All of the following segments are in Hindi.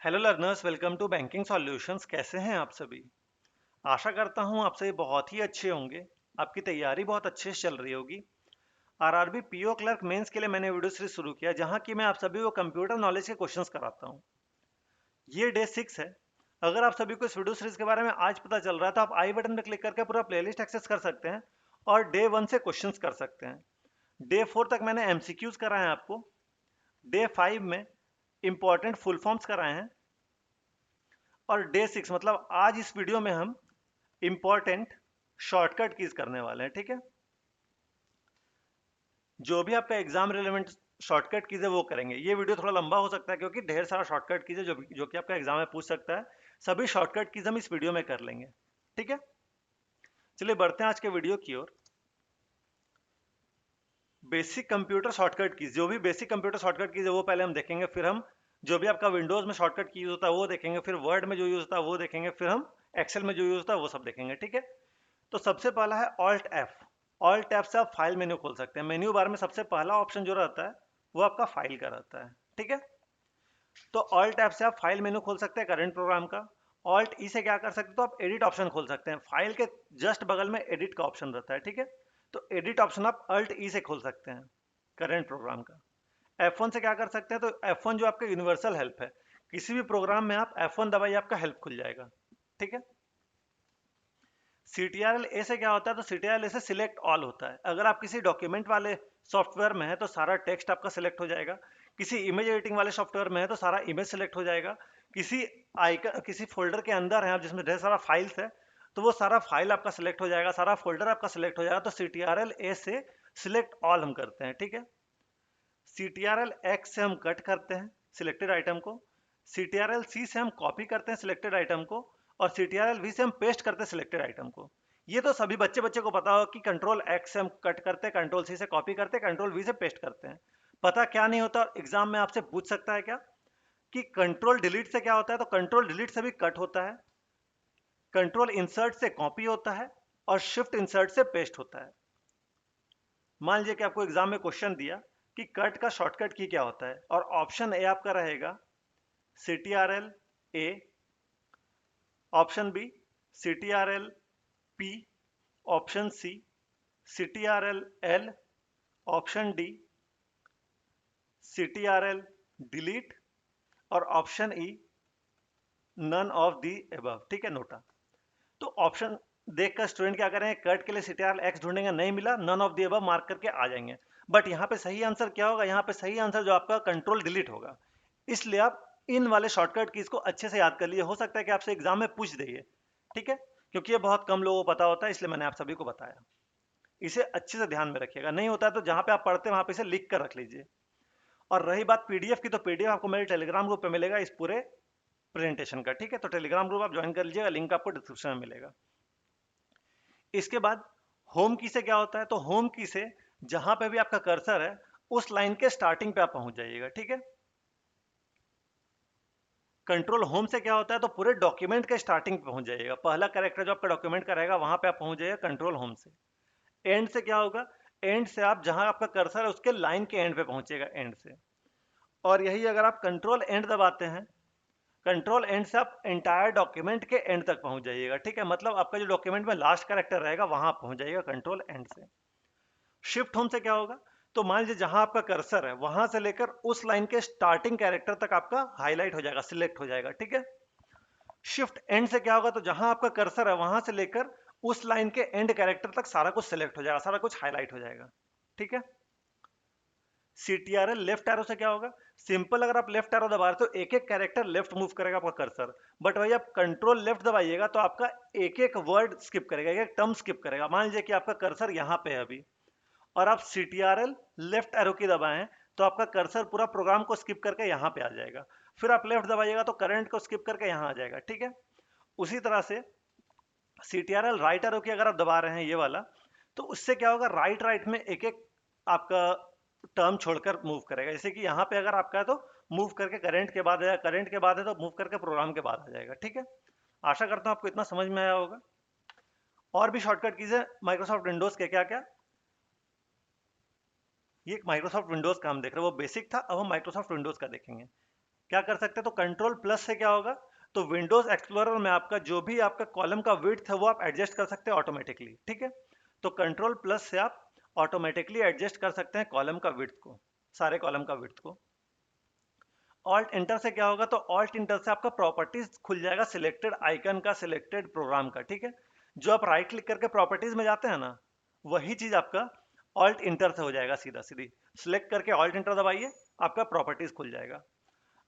Hello learners, welcome to banking solutions. कैसे हैं आप सभी? आशा करता हूं आप सभी बहुत ही अच्छे होंगे। आपकी तैयारी बहुत अच्छे से चल रही होगी। आरआरबी पीओ क्लर्क मेंस के लिए मैंने वीडियो सीरीज शुरू किया जहां कि मैं आप सभी को कंप्यूटर नॉलेज के क्वेश्चंस कराता हूं। ये डे 6 है। अगर आप सभी को इस वीडियो सीरीज के बारे में आज पता चल रहा है तो आप आई बटन पर क्लिक करके पूरा प्लेलिस्ट एक्सेस कर सकते हैं और डे 1 से क्वेश्चंस कर सकते हैं। डे 4 तक मैंने एमसीक्यूज कराए हैं आपको। डे 5 में इंपॉर्टेंट फुल फॉर्म्स कराए हैं और डे 6 मतलब आज इस वीडियो में हम इंपॉर्टेंट शॉर्टकट कीज करने वाले हैं। ठीक है, जो भी आपका एग्जाम रिलेवेंट शॉर्टकट कीज है वो करेंगे। ये वीडियो थोड़ा लंबा हो सकता है क्योंकि ढेर सारा शॉर्टकट कीज है जो कि आपका एग्जाम में पूछ सकता है। सभी शॉर्टकट कीज हम इस वीडियो में कर लेंगे। ठीक है, चलिए बढ़ते हैं आज के वीडियो की ओर। बेसिक कंप्यूटर शॉर्टकट कीज, जो भी बेसिक कंप्यूटर शॉर्टकट कीज है वो पहले हम देखेंगे। फिर हम जो भी आपका विंडोज में शॉर्टकट कीज होता है वो देखेंगे। फिर वर्ड में जो यूज होता है वो देखेंगे। फिर हम एक्सेल में जो यूज होता है वो सब देखेंगे। ठीक है, तो सबसे पहला है ऑल्ट एफ। ऑल्ट एफ से आप फाइल मेन्यू खोल सकते हैं। मेन्यू बार में सबसे पहला ऑप्शन जो रहता है वो आपका फाइल का रहता है। ठीक है, तो ऑल्ट एफ से आप फाइल मेन्यू खोल सकते हैं करंट प्रोग्राम का। ऑल्ट ई से क्या कर सकते हैं, तो आप एडिट ऑप्शन खोल सकते हैं। फाइल के जस्ट बगल में एडिट का ऑप्शन रहता है। ठीक है, तो एडिट ऑप्शन आप अल्ट ई से खोल सकते हैं करंट प्रोग्राम का। F1 से क्या कर सकते हैं, तो F1 जो आपका यूनिवर्सल हेल्प है, किसी भी प्रोग्राम में आप F1 दबाइए आपका हेल्प खुल जाएगा। ठीक है, CTRL A से क्या होता है, तो CTRL A से सिलेक्ट ऑल होता है। अगर आप किसी डॉक्यूमेंट वाले सॉफ्टवेयर में है तो सारा टेक्स्ट आपका सिलेक्ट हो जाएगा। किसी इमेज एडिटिंग वाले सॉफ्टवेयर में है तो सारा इमेज सिलेक्ट हो जाएगा। किसी आइकन किसी फोल्डर के अंदर है आप जिसमें ढेर सारा फाइल्स है तो वो सारा फाइल आपका सिलेक्ट हो जाएगा, सारा फोल्डर आपका सिलेक्ट हो जाएगा। तो CTRL A से सिलेक्ट ऑल हम करते हैं। ठीक है, CTRL X से हम कट करते हैं सिलेक्टेड आइटम को। CTRL C से हम कॉपी करते हैं सिलेक्टेड आइटम को। और CTRL V से हम पेस्ट करते हैं सिलेक्टेड आइटम को। ये तो सभी बच्चे बच्चे को पता होगा कि कंट्रोल X से हम कट करते हैं, कंट्रोल C से कॉपी करते हैं, कंट्रोल V से पेस्ट करते हैं। पता क्या नहीं होता और एग्जाम में आपसे पूछ सकता है क्या कि कंट्रोल डिलीट से क्या होता है, तो कंट्रोल डिलीट से भी कट होता है, कंट्रोल इंसर्ट से कॉपी होता है और शिफ्ट इंसर्ट से पेस्ट होता है। मान लीजिए कि आपको एग्जाम में क्वेश्चन दिया कि कट का शॉर्टकट की क्या होता है और ऑप्शन ए आपका रहेगा CTRL A, option B CTRL P, option C CTRL L, option D CTRL delete और option E none of the above. ठीक है, नोटा। तो ऑप्शन देखकर स्टूडेंट क्या करेंगे, कट के लिए CTRL X ढूंढेंगे, नहीं मिला, none of the above mark करके आ जाएंगे। बट यहाँ पे सही आंसर क्या होगा, यहाँ पे सही आंसर जो आपका कंट्रोल डिलीट होगा। इसलिए आप इन वाले शॉर्टकट कीज को अच्छे से याद कर लीजिए। हो सकता है कि आपसे एग्जाम में पूछ दे ये। ठीक है, क्योंकि ये बहुत कम लोगों को पता होता है, इसलिए मैंने आप सभी को बताया। इसे अच्छे से ध्यान में रखिएगा। नहीं होता है तो जहां पे आप पढ़ते हैं वहां पे इसे लिख कर रख लीजिए। और रही बात पीडीएफ की, तो पीडीएफ आपको मेरे टेलीग्राम ग्रुप पे मिलेगा इस पूरे प्रेजेंटेशन का। ठीक है, तो टेलीग्राम ग्रुप आप ज्वाइन कर लीजिएगा, लिंक आपको डिस्क्रिप्शन में मिलेगा। इसके बाद होम की से क्या होता है, तो होम की से जहां पे भी आपका कर्सर है उस लाइन के स्टार्टिंग पे आप पहुंच जाइएगा। ठीक है, कंट्रोल होम से क्या होता है, तो पूरे डॉक्यूमेंट के स्टार्टिंग पे पहुंच जाइएगा। पहला कैरेक्टर जो आपका डॉक्यूमेंट का रहेगा वहां पे आप पहुंच जाइएगा कंट्रोल होम से। एंड से क्या होगा, एंड से आप जहां आपका कर्सर है उसके लाइन के एंड पे पहुंचेगा एंड से। और यही अगर आप कंट्रोल एंड दबाते हैं, कंट्रोल एंड से आप एंटायर डॉक्यूमेंट के एंड तक पहुंच जाइएगा। ठीक है, मतलब आपका जो डॉक्यूमेंट में लास्ट कैरेक्टर रहेगा वहां पहुंच जाइएगा कंट्रोल एंड से। शिफ्ट होम से क्या होगा, तो मान लीजिए जहां आपका कर्सर है वहां से लेकर उस लाइन के स्टार्टिंग कैरेक्टर तक आपका हाईलाइट हो जाएगा, सिलेक्ट हो जाएगा। ठीक है, शिफ्ट एंड से क्या होगा, तो जहां आपका कर्सर है वहां से लेकर उस लाइन के एंड कैरेक्टर तक सारा कुछ सिलेक्ट हो जाएगा, सारा कुछ हाईलाइट हो जाएगा। ठीक है, CTRL लेफ्ट एरो से क्या होगा, सिंपल अगर आप लेफ्ट एरो दबा रहे तो एक एक कैरेक्टर लेफ्ट मूव करेगा आपका कर्सर। बट वही आप कंट्रोल लेफ्ट दबाइएगा तो आपका एक एक वर्ड स्किप करेगा, एक एक टर्म स्किप करेगा। मान लीजिए कि आपका कर्सर यहाँ पे है अभी और आप CTRL लेफ्ट एरो की दबाएं तो आपका कर्सर पूरा प्रोग्राम को स्किप करके यहाँ पे आ जाएगा। फिर आप लेफ्ट दबाइएगा तो करंट को स्किप करके यहाँ आ जाएगा। ठीक है, उसी तरह से CTRL राइट एरो की अगर आप दबा रहे हैं ये वाला, तो उससे क्या होगा, राइट राइट में एक एक आपका टर्म छोड़कर मूव करेगा। जैसे कि यहाँ पे अगर आपका है तो मूव करके करंट के बाद आएगा, करंट के बाद है तो मूव करके प्रोग्राम के बाद आ जाएगा। ठीक है, आशा करता हूँ आपको इतना समझ में आया होगा। और भी शॉर्टकट कीज है माइक्रोसॉफ्ट विंडोज के, क्या क्या, ये माइक्रोसॉफ्ट विंडोज का हम देख रहे हैं, वो बेसिक था, अब हम माइक्रोसॉफ्ट विंडोज का देखेंगे। क्या कर सकते हैं, तो कंट्रोल प्लस से क्या होगा, तो विंडोज एक्सप्लोरर में आपका जो भी आपका कॉलम का विड्थ है वो आप एडजस्ट कर सकते हैं ऑटोमेटिकली, ठीक है। तो कंट्रोल प्लस से आप ऑटोमेटिकली एडजस्ट कर सकते हैं कॉलम का विड्थ को, सारे कॉलम का विड्थ को। ऑल्ट इंटर से क्या होगा, तो ऑल्ट इंटर से आपका प्रॉपर्टीज खुल जाएगा सिलेक्टेड आइकन का, सिलेक्टेड प्रोग्राम का, ठीक है। जो आप राइट क्लिक करके प्रॉपर्टीज में जाते हैं ना, वही चीज आपका ऑल्ट इंटर से हो जाएगा, सीधा सीधी सिलेक्ट करके ऑल्ट इंटर दबाइए, आपका प्रॉपर्टीज खुल जाएगा।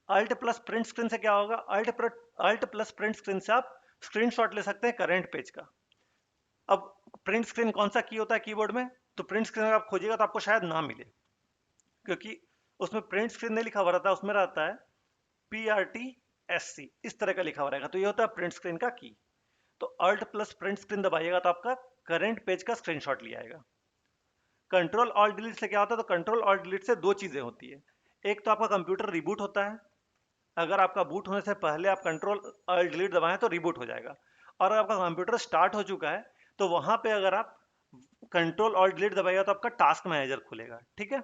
अल्ट प्लस प्रिंट स्क्रीन से क्या होगा, अल्ट प्लस प्रिंट स्क्रीन से आप स्क्रीनशॉट ले सकते हैं करंट पेज का। अब प्रिंट स्क्रीन कौन सा की होता है कीबोर्ड में, तो प्रिंट स्क्रीन अगर आप खोजिएगा तो आपको शायद ना मिले, क्योंकि उसमें प्रिंट स्क्रीन नहीं लिखा हुआ रहता है, उसमें रहता है PRTSC, इस तरह का लिखा हुआ रहेगा, तो ये होता है प्रिंट स्क्रीन का की। तो अल्ट प्लस प्रिंट स्क्रीन दबाइएगा तो आपका करंट पेज का स्क्रीनशॉट लिया आएगा। कंट्रोल ऑल्ट डिलीट से क्या होता है, तो कंट्रोल ऑल्ट डिलीट से दो चीजें होती है। एक तो आपका कंप्यूटर रिबूट होता है, अगर आपका बूट होने से पहले आप कंट्रोल ऑल्ट डिलीट दबाएं तो रिबूट हो जाएगा। और अगर आपका कंप्यूटर स्टार्ट हो चुका है तो वहां पे अगर आप कंट्रोल ऑल्ट डिलीट दबाइएगा तो आपका टास्क मैनेजर खुलेगा, ठीक है।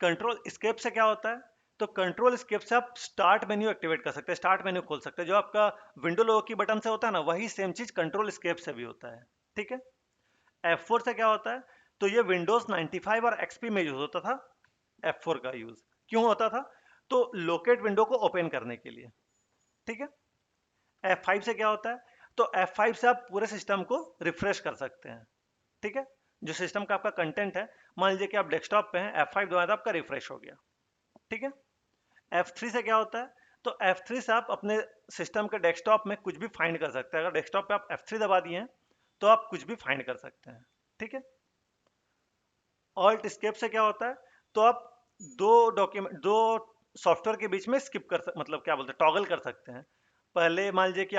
कंट्रोल स्केप से क्या होता है, तो कंट्रोल स्केप से आप स्टार्ट मेन्यू एक्टिवेट कर सकते हैं, स्टार्ट मेन्यू खोल सकते हैं, जो आपका विंडो लोगो की बटन से होता है ना, वही सेम चीज कंट्रोल स्केप से भी होता है, ठीक है। F4 से क्या होता है, तो ये विंडोज 95 और XP में यूज होता था, F4 का यूज क्यों होता था, तो लोकेट विंडो को ओपन करने के लिए, ठीक है। F5 से क्या होता है, तो F5 से आप पूरे सिस्टम को रिफ्रेश कर सकते हैं, ठीक है। जो सिस्टम का आपका कंटेंट है, मान लीजिए कि आप डेस्कटॉप पे हैं, F5 दबाया तो आपका रिफ्रेश हो गया, ठीक है। F3 से क्या होता है, तो F3 से आप अपने सिस्टम के डेस्कटॉप में कुछ भी फाइंड कर सकते हैं, अगर डेस्कटॉप पे आप F3 दबा दिए हैं तो आप कुछ भी फाइंड कर सकते हैं, ठीक है। ऑल्ट स्केप से क्या होता है, तो आप दो सॉफ्टवेयर के बीच में स्किप मतलब क्या बोलते हैं, टॉगल कर सकते हैं। पहले मान लीजिए कि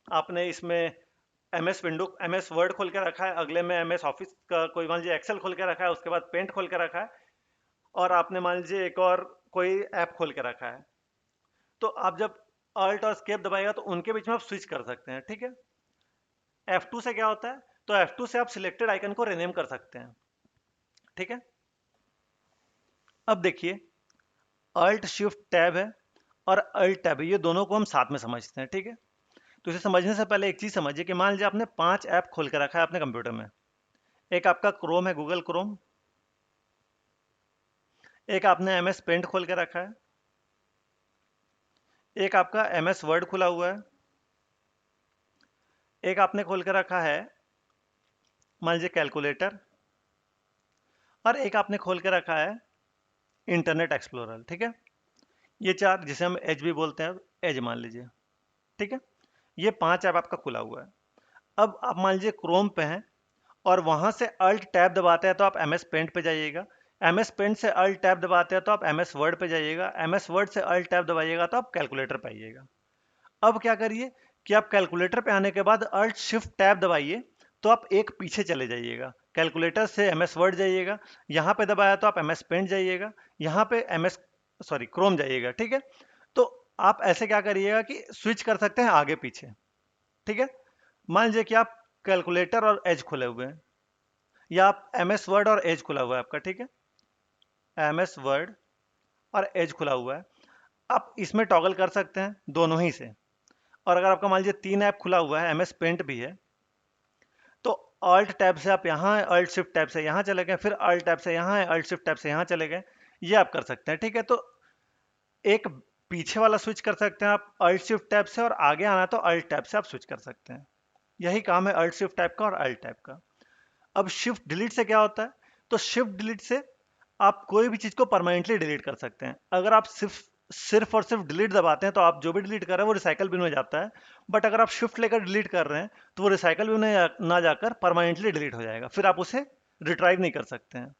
आपने इसमें एमएस वर्ड खोल के रखा है, अगले में एमएस ऑफिस का कोई मान लीजिए एक्सेल खोल के रखा है, उसके बाद पेंट खोल के रखा है, और आपने मान लीजिए एक और कोई ऐप खोल के रखा है, तो आप जब अल्ट और स्केप दबाएगा तो उनके बीच में आप स्विच कर सकते हैं, ठीक है। F2 से क्या होता है, तो F2 से आप सिलेक्टेड आइकन को रिनेम कर सकते हैं, ठीक है। अब देखिए, अल्ट शिफ्ट टैब है और अल्ट टैब है, ये दोनों को हम साथ में समझते हैं, ठीक है। तो इसे समझने से पहले एक चीज समझिए कि मान लीजिए आपने 5 ऐप खोल के रखा है अपने कंप्यूटर में। एक आपका क्रोम है, गूगल क्रोम। एक आपने एमएस पेंट खोल के रखा है। एक आपका एमएस वर्ड खुला हुआ है। एक आपने खोल के रखा है मान लीजिए कैलकुलेटर। और एक आपने खोल के रखा है इंटरनेट एक्सप्लोरर, ठीक है। ये चार, जिसे हम एज भी बोलते हैं, एज मान लीजिए, ठीक है। ये 5 ऐप आपका खुला हुआ है। अब आप मान लीजिए क्रोम पे हैं और वहां से अल्ट टैब दबाते हैं तो आप एमएस पेंट पे जाइएगा। एमएस पेंट से अल्ट टैब दबाते हैं तो आप एमएस वर्ड पे जाइएगा। एमएस वर्ड से अल्ट टैब दबाइएगा तो आप कैलकुलेटर पे आइएगा। अब क्या करिए कि आप कैलकुलेटर पे आने के बाद अल्ट शिफ्ट टैब दबाइए तो आप एक पीछे चले जाइएगा, कैलकुलेटर से एमएस वर्ड जाइएगा, यहाँ पे दबाया तो आप एमएस पेंट जाइएगा, यहाँ पे एमएस सॉरी क्रोम जाइएगा, ठीक है। तो आप ऐसे क्या करिएगा कि स्विच कर सकते हैं आगे पीछे, ठीक है। मान लीजिए कि आप कैलकुलेटर और एज खुले हुए हैं, या आप एमएस वर्ड और एज खुला हुआ है आपका, ठीक है। एमएस वर्ड और एज खुला हुआ है, आप इसमें टॉगल कर सकते हैं दोनों ही से। और अगर आपका मान लीजिए 3 ऐप खुला हुआ है, एमएस पेंट भी है, तो अल्ट टैब से आप यहाँ हैं, अल्ट शिफ्ट टैब से यहाँ चले गए, फिर अल्ट टैब से यहाँ है, अल्ट शिफ्ट टैब से यहाँ चले गए, ये आप कर सकते हैं, ठीक है। तो एक पीछे वाला स्विच कर सकते हैं आप अल्ट शिफ्ट टैब से, और आगे आना है तो अल्ट टैब से आप स्विच कर सकते हैं। यही काम है अल्ट शिफ्ट टैब का और अल्ट टैब का। अब शिफ्ट डिलीट से क्या होता है, तो शिफ्ट डिलीट से आप कोई भी चीज को परमानेंटली डिलीट कर सकते हैं। अगर आप सिर्फ और सिर्फ डिलीट दबाते हैं तो आप जो भी डिलीट कर रहे हैं वो रिसाइकल बिन में जाता है। बट अगर आप शिफ्ट लेकर डिलीट कर रहे हैं तो वो रिसाइकल बिन में ना जाकर परमानेंटली डिलीट हो जाएगा, फिर आप उसे रिट्राइव नहीं कर सकते हैं।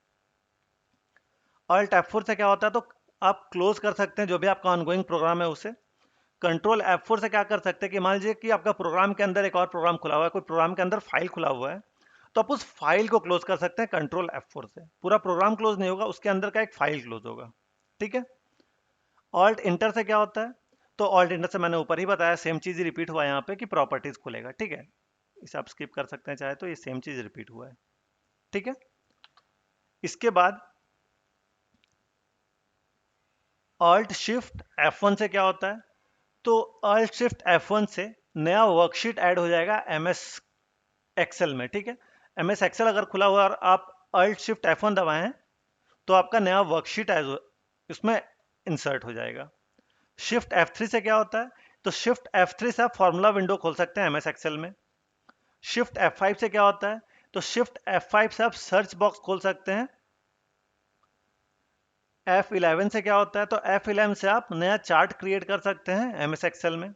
ऑल्ट F4 से क्या होता है, तो आप क्लोज कर सकते हैं जो भी आपका ऑनगोइंग प्रोग्राम है उसे। कंट्रोल F4 से क्या कर सकते हैं कि मान लीजिए कि आपका प्रोग्राम के अंदर एक और प्रोग्राम खुला हुआ है, कोई प्रोग्राम के अंदर फाइल खुला हुआ है, तो आप उस फाइल को क्लोज कर सकते हैं कंट्रोल F4 से। पूरा प्रोग्राम क्लोज नहीं होगा, उसके अंदर का एक फाइल क्लोज होगा, ठीक है। ऑल्ट इंटर से क्या होता है, तो ऑल्ट इंटर से मैंने ऊपर ही बताया, सेम चीज ही रिपीट हुआ है यहाँ पे कि प्रॉपर्टीज खुलेगा, ठीक है। इसे आप स्किप कर सकते हैं चाहे तो, ये सेम चीज रिपीट हुआ है, ठीक है। इसके बाद ऑल्ट शिफ्ट F1 से क्या होता है, तो ऑल्ट शिफ्ट F1 से नया वर्कशीट ऐड हो जाएगा MS एक्सेल में, ठीक है। MS एक्सेल अगर खुला हुआ और आप ऑल्ट शिफ्ट F1 दबाए हैं तो आपका नया वर्कशीट इसमें इंसर्ट हो जाएगा। शिफ्ट F3 से क्या होता है, तो शिफ्ट F3 से आप फॉर्मूला विंडो खोल सकते हैं MS एक्सेल में। शिफ्ट F5 से क्या होता है, तो शिफ्ट F5 से आप सर्च बॉक्स खोल सकते हैं। F11 से क्या होता है, तो F11 से आप नया चार्ट क्रिएट कर सकते हैं MS एक्सेल में।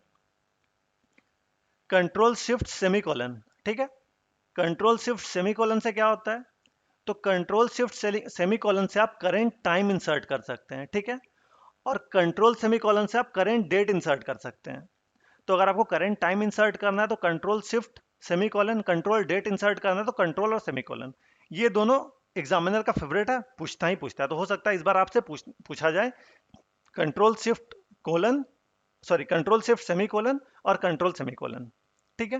कंट्रोल शिफ्ट सेमीकोलन, ठीक है। कंट्रोल शिफ्ट सेमीकोलन से क्या होता है, तो कंट्रोल शिफ्ट सेमीकोलन से आप करेंट टाइम इंसर्ट कर सकते हैं, ठीक है। और कंट्रोल सेमीकोलन से आप करेंट डेट इंसर्ट कर सकते हैं। तो अगर आपको करंट टाइम इंसर्ट करना है तो control shift semicolon, control date insert करना है तो कंट्रोल और सेमीकोलन। ये दोनों एग्जामिनर का फेवरेट है, पूछता ही पूछता है, तो हो सकता है इस बार आपसे पूछा जाए control shift colon, sorry control shift semicolon और कंट्रोल सेमीकोलन, ठीक है।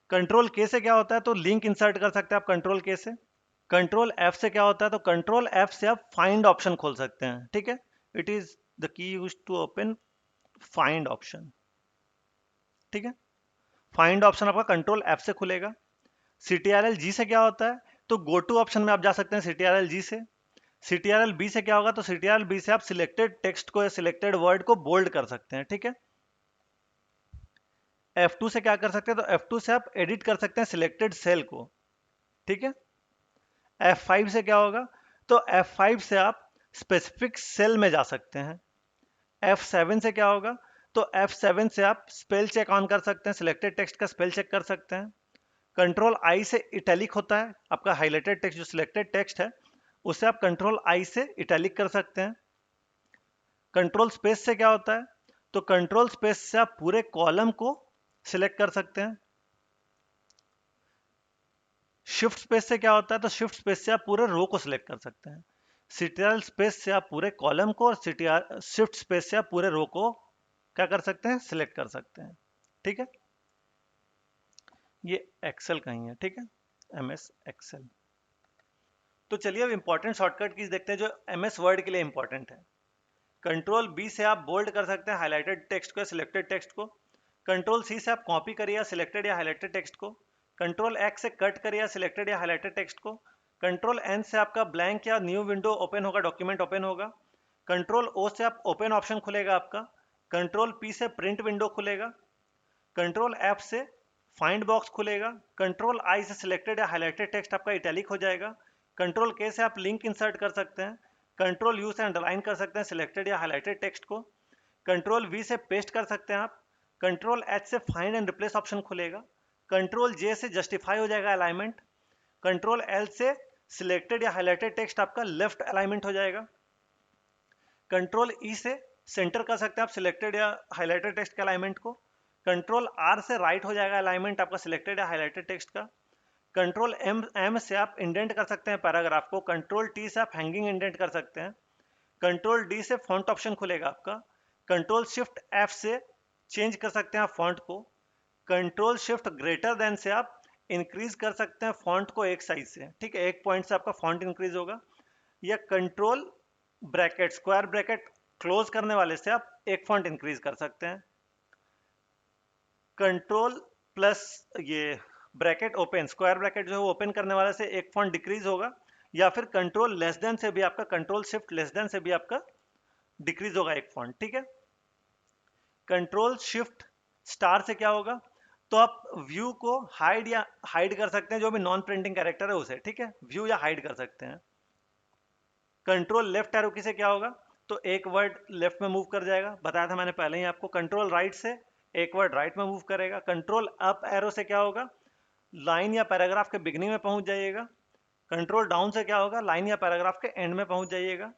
कंट्रोल के से क्या होता है, तो लिंक इंसर्ट कर सकते हैं आप कंट्रोल के से। कंट्रोल एफ से क्या होता है, तो कंट्रोल एफ से आप फाइंड ऑप्शन खोल सकते हैं, ठीक है। It is the key used to open find option, ठीक है। फाइंड ऑप्शन आपका कंट्रोल एफ से खुलेगा। CTRL G से क्या होता है, तो गो टू ऑप्शन में आप जा सकते हैं CTRL G से। CTRL B से क्या होगा, तो CTRL B से आप सिलेक्टेड टेक्स्ट को या सिलेक्टेड वर्ड को बोल्ड कर सकते हैं, ठीक है। F2 से क्या कर सकते हैं, तो F2 से आप एडिट कर सकते हैं सिलेक्टेड सेल को, ठीक है। F5 से क्या होगा, तो F5 से आप स्पेसिफिक सेल में जा सकते हैं। F7 से क्या होगा, तो F7 से आप स्पेल चेक ऑन कर सकते हैं, सिलेक्टेड टेक्स्ट का स्पेल चेक कर सकते हैं। कंट्रोल आई से इटैलिक होता है, आपका हाईलाइटेड टेक्स्ट जो सिलेक्टेड टेक्स्ट है उसे आप कंट्रोल आई से इटैलिक कर सकते हैं। कंट्रोल स्पेस से क्या होता है, तो कंट्रोल स्पेस से आप पूरे कॉलम को सिलेक्ट कर सकते हैं। शिफ्ट स्पेस से क्या होता है, तो शिफ्ट स्पेस से आप पूरे रो को सिलेक्ट कर सकते हैं। सीटीआर स्पेस से आप पूरे कॉलम को, और सीटीआर शिफ्ट स्पेस से आप पूरे रो को क्या कर सकते हैं, सिलेक्ट कर सकते हैं, ठीक है। ये एक्सेल का ही है, ठीक है, MS एक्सेल। तो चलिए अब इंपॉर्टेंट शॉर्टकट कीज देखते हैं जो MS वर्ड के लिए इंपॉर्टेंट है। कंट्रोल B से आप बोल्ड कर सकते हैं हाईलाइटेड टेक्स्ट को या सिलेक्टेड टेक्स्ट को। कंट्रोल C से आप कॉपी करिए या सिलेक्टेड या हाईलाइटेड टेक्स्ट को। कंट्रोल X से कट करिए या सिलेक्टेड या हाईलाइटेड टेक्स्ट को। कंट्रोल N से आपका ब्लैंक या न्यू विंडो ओपन होगा, डॉक्यूमेंट ओपन होगा। कंट्रोल O से आप ओपन ऑप्शन खुलेगा आपका। कंट्रोल P से प्रिंट विंडो खुलेगा। कंट्रोल F से फाइंड बॉक्स खुलेगा। कंट्रोल I से सिलेक्टेड या हाईलाइटेड टेक्स्ट आपका इटैलिक हो जाएगा। कंट्रोल K से आप लिंक इंसर्ट कर सकते हैं। कंट्रोल U से अंडरलाइन कर सकते हैं सिलेक्टेड या हाईलाइटेड टेक्स्ट को। कंट्रोल V से पेस्ट कर सकते हैं आप। कंट्रोल H से फाइंड एंड रिप्लेस ऑप्शन खुलेगा। कंट्रोल J से जस्टिफाई हो जाएगा अलाइनमेंट। कंट्रोल L से सिलेक्टेड या हाईलाइटेड टेक्स्ट आपका लेफ्ट अलाइनमेंट हो जाएगा। कंट्रोल E से सेंटर कर सकते हैं आप सिलेक्टेड या हाईलाइटेड टेक्स्ट के अलाइनमेंट को। कंट्रोल R से राइट हो जाएगा अलाइनमेंट आपका सिलेक्टेड या हाईलाइटेड टेक्स्ट का। कंट्रोल M से आप इंडेंट कर सकते हैं पैराग्राफ को। कंट्रोल T से आप हैंगिंग इंडेंट कर सकते हैं। कंट्रोल D से फॉन्ट ऑप्शन खुलेगा आपका। कंट्रोल शिफ्ट F से चेंज कर सकते हैं आप फॉन्ट को। कंट्रोल शिफ्ट ग्रेटर देन से आप इंक्रीज कर सकते हैं फॉन्ट को एक साइज से, ठीक है, एक पॉइंट से आपका फॉन्ट इंक्रीज होगा। या control bracket, square bracket close करने वाले से आप एक फॉन्ट इंक्रीज कर सकते हैं। कंट्रोल प्लस ये ब्रैकेट ओपन, स्क्वायर ब्रैकेट जो है वो ओपन करने वाले से एक फॉन्ट डिक्रीज होगा। या फिर कंट्रोल लेस देन से भी आपका, कंट्रोल शिफ्ट लेस देन से भी आपका डिक्रीज होगा एक फॉन्ट, ठीक है। कंट्रोल शिफ्ट स्टार से क्या होगा, तो आप व्यू को हाइड या हाइड कर सकते हैं, जो भी नॉन प्रिंटिंग कैरेक्टर है उसे, ठीक है, व्यू या हाइड कर सकते हैं। कंट्रोल लेफ्ट एरो की से क्या होगा, तो एक वर्ड लेफ्ट में मूव कर जाएगा, बताया था मैंने पहले ही आपको। कंट्रोल राइट से एक वर्ड राइट में मूव करेगा। कंट्रोल अप एरो से क्या होगा, लाइन या पैराग्राफ के बिगनिंग में पहुंच जाइएगा। कंट्रोल डाउन से क्या होगा, लाइन या पैराग्राफ के एंड में पहुंच जाइएगा।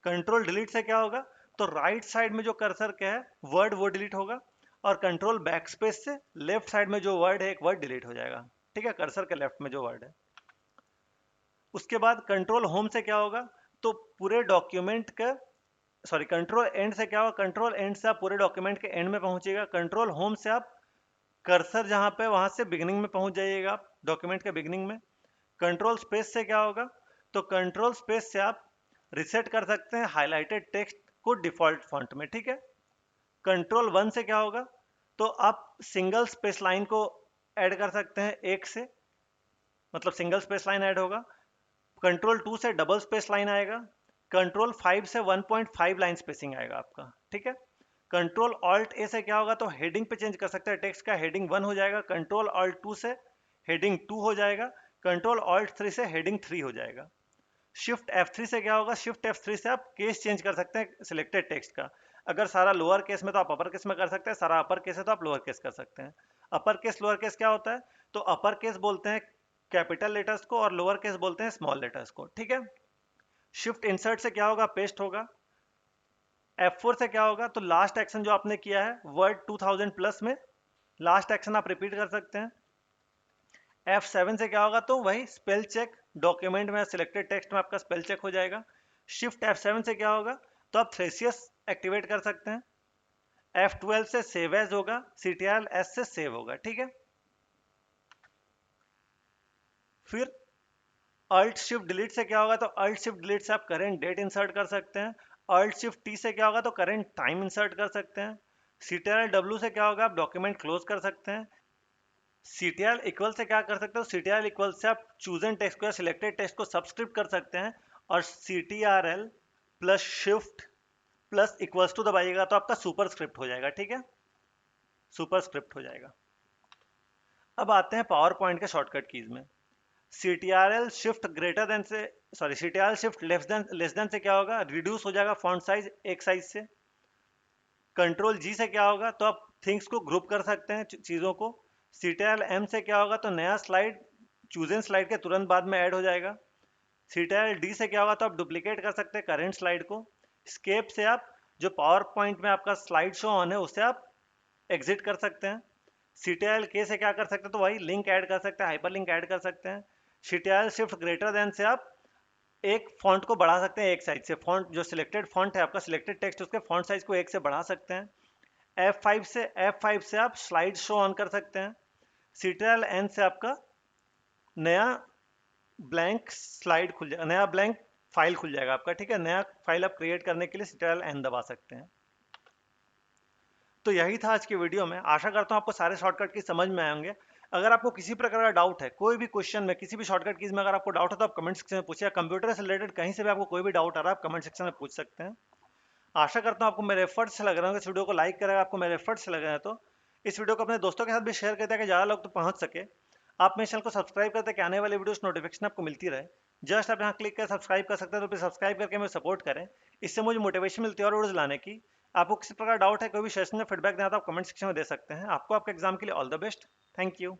कंट्रोल डिलीट से क्या होगा, तो राइट साइड में जो कर्सर का है वर्ड वो डिलीट होगा। और कंट्रोल बैक स्पेस से लेफ्ट साइड में जो वर्ड है एक वर्ड डिलीट हो जाएगा, ठीक है, कर्सर के लेफ्ट में जो वर्ड है। उसके बाद कंट्रोल होम से क्या होगा, तो पूरे डॉक्यूमेंट का, सॉरी कंट्रोल एंड से क्या होगा, कंट्रोल एंड से आप पूरे डॉक्यूमेंट के एंड में पहुंचेगा। कंट्रोल होम से आप कर्सर जहां पे वहां से बिगिनिंग में पहुंच जाइएगा आप डॉक्यूमेंट के बिगिनिंग में। कंट्रोल स्पेस से क्या होगा, तो कंट्रोल स्पेस से आप रिसेट कर सकते हैं हाईलाइटेड टेक्स्ट को डिफॉल्ट फॉन्ट में, ठीक है। कंट्रोल 1 से क्या होगा, तो आप सिंगल स्पेस लाइन को ऐड कर सकते हैं एक से, मतलब सिंगल स्पेस लाइन ऐड होगा। कंट्रोल 2 से डबल स्पेस लाइन आएगा। कंट्रोल 5 से 1.5 लाइन स्पेसिंग आएगा आपका, ठीक है। कंट्रोल ऑल्ट ए से क्या होगा, तो हेडिंग पे चेंज कर सकते हैं, टेक्स्ट का हेडिंग 1 हो जाएगा। कंट्रोल ऑल्ट 2 से हेडिंग 2 हो जाएगा। कंट्रोल ऑल्ट 3 से हेडिंग 3 हो जाएगा। शिफ्ट F3 से क्या होगा, शिफ्ट F3 से आप केस चेंज कर सकते हैं सिलेक्टेड टेक्स्ट का। अगर सारा लोअर केस में तो आप अपर केस में कर सकते हैं, सारा अपर केस है तो आप लोअर केस कर सकते हैं। अपर केस लोअर केस क्या होता है, तो अपर केस बोलते हैं कैपिटल लेटर्स को और लोअर केस बोलते हैं स्मॉल लेटर्स को, ठीक है। शिफ्ट इंसर्ट से क्या होगा, पेस्ट होगा। F4 से क्या होगा, तो लास्ट एक्शन जो आपने किया है वर्ड 2000 प्लस में, लास्ट एक्शन आप रिपीट कर सकते हैं। F7 से क्या होगा, तो वही स्पेल चेक, डॉक्यूमेंट में सिलेक्टेड टेक्स्ट में आपका स्पेल चेक हो जाएगा। शिफ्ट F7 से क्या होगा, तो आप थ्रेसियस एक्टिवेट कर सकते हैं। F12 से सेव एज होगा, CTRL S से सेव होगा, ठीक है। फिर अल्ट शिफ्ट डिलीट से क्या होगा, तो अल्ट शिफ्ट डिलीट से आप करेंट डेट इंसर्ट कर सकते हैं। अल्ट शिफ्ट टी से क्या होगा, तो करेंट टाइम इंसर्ट कर सकते हैं। CTRL W से क्या होगा, आप डॉक्यूमेंट क्लोज कर सकते हैं। CTRL इक्वल से क्या कर सकते हो, CTRL इक्वल से आप चूजन टेक्स्ट को या सिलेक्टेड टेक्स्ट को सबस्क्रिप्ट कर सकते हैं। और CTRL plus shift plus equals to दबाइएगा तो आपका सुपर स्क्रिप्ट हो जाएगा, ठीक है, सुपर स्क्रिप्ट हो जाएगा। अब आते हैं पावर पॉइंट के शॉर्टकट कीज में। CTRL शिफ्ट ग्रेटर देन से, sorry CTRL shift less than से क्या होगा, रिड्यूस हो जाएगा फॉन्ट साइज एक साइज से। कंट्रोल G से क्या होगा, तो आप थिंग्स को ग्रुप कर सकते हैं, चीज़ों को। CTRL M से क्या होगा, तो नया स्लाइड चूजन स्लाइड के तुरंत बाद में ऐड हो जाएगा। CTRL D से क्या होगा, तो आप डुप्लीकेट कर सकते हैं करेंट स्लाइड को। स्केप से आप जो पावर पॉइंट में आपका स्लाइड शो ऑन है उससे आप एग्जिट कर सकते हैं। CTRL K से क्या कर सकते हैं, तो वही लिंक ऐड कर सकते हैं, हाइपर लिंक ऐड कर सकते हैं। CTRL शिफ्ट ग्रेटर देन से आप एक फॉन्ट को बढ़ा सकते हैं एक साइज से, फॉन्ट जो सिलेक्टेड फॉन्ट है आपका सिलेक्टेड टेक्स्ट उसके फॉन्ट साइज को एक से बढ़ा सकते हैं। F5 से आप स्लाइड शो ऑन कर सकते हैं। CTRL N से आपका नया ब्लैंक स्लाइड खुल जाएगा, नया ब्लैंक फाइल खुल जाएगा आपका, ठीक है। नया फाइल आप क्रिएट करने के लिए CTRL N दबा सकते हैं। तो यही था आज की वीडियो में, आशा करता हूँ आपको सारे शॉर्टकट की समझ में आएंगे। अगर आपको किसी प्रकार का डाउट है, कोई भी क्वेश्चन में किसी भी शॉर्टकट कीज में अगर आपको डाउट है तो आप कमेंट सेक्शन में पूछिए। कंप्यूटर से रिलेटेड कहीं से भी आपको कोई भी डाउट आ रहा है आप कमेंट सेक्शन में पूछ सकते हैं। आशा करता हूँ आपको मेरे एफर्ट्स से लग रहे हैं, इस वीडियो को लाइक करेगा, आपको मेरे एफर्ट्स से लग रहे हैं तो इस वीडियो को अपने दोस्तों के साथ भी शेयर करते हैं कि ज़्यादा लोग तो पहुँच सके। आप मेरे चैनल को सब्सक्राइब करते हैं कि आने वाली वीडियोस नोटिफिकेशन आपको मिलती रहे। जस्ट आप यहाँ क्लिक कर सब्सक्राइब कर सकते हैं, तो फिर सब्सक्राइब करके मुझे सपोर्ट करें, इससे मुझे मोटिवेशन मिलती है और वीडियोस लाने की। आपको किसी प्रकार डाउट है, कोई भी सेशन में फीडबैक देना तो आप कमेंट सेक्शन में दे सकते हैं। आपको आपके एग्जाम के लिए all the best. Thank you.